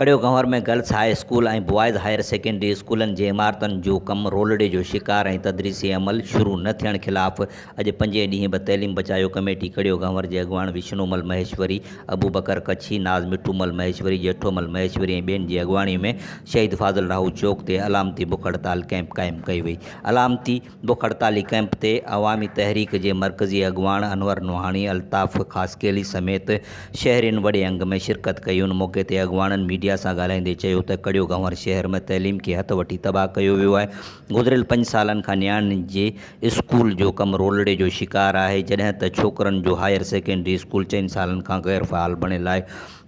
कड़ियो गंवर में girls high school ऐं boys higher secondary स्कूलनि जे इमारतुनि जो कमु रोलड़े जो शिकार ऐं तदरीसी अमल शुरू न थियण ख़िलाफ़ अॼु 5 ॾींहं बि तइलीम बचायो कमेटी कड़ियो गंवर जे अॻुवाण विष्णुमल महेश्वरी, अबूबकर कच्छी, नाज़ मिठूमल महेश्वरी, जेठोमल महेश्वरी ऐं ॿियनि जी अॻुवाणी में शहीद फाज़ल राहू चौक ते अलामती बुख हड़ताल कैंप क़ाइमु कई वई। अलामती बुख हड़ताली कैंप ते अवामी तहरीक जे मरकज़ी अॻुवाण अनवर नूहानी, अल्ताफ़ खासकेली समेत शहरियुनि वॾे अंग में शिरकत कई। उन मौक़े ते अॻुवाणनि मीडिया सां ॻाल्हाईंदे चयो त कड़ियो गंवर शहर में तइलीम खे हथ वठी तबाह कयो वियो आहे। गुज़िरियल 5 सालनि खां नियाणियुनि जे स्कूल जो कमु रोलड़े जो शिकार आहे, जॾहिं त छोकिरनि जो हायर सेकेंडरी स्कूल 4 सालनि खां गैर फ़ाल बणियल आहे,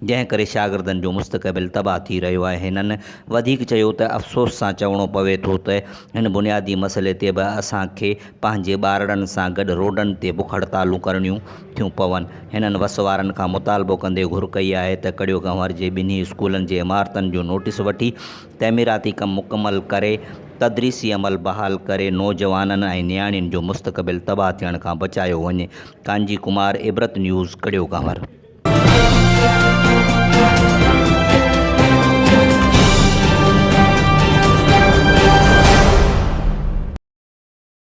जंहिं करे शागिर्दनि जो मुस्तक़बिल तबाह थी रहियो आहे। हिननि वधीक चयो त अफ़सोस सां चवणो पवे थो त हिन बुनियादी मसइले ते बि असांखे पंहिंजे ॿारनि सां गॾु रोडनि ते बुख हड़तालूं करणियूं थियूं पवनि। हिननि वस वारनि खां मुतालबो कंदे घुर कई आहे त कड़ियो गंवर जे ॿिन्ही स्कूलनि जे इमारतुनि जो नोटिस वठी तइमीराती कमु मुकमल करे तदरीसी अमल बहाल करे नौजवाननि ऐं नियाणियुनि जो मुस्तक़बिल तबाह थियण खां बचायो वञे। कांजी कुमार, इबरत न्यूज़, कड़ियो गंवर।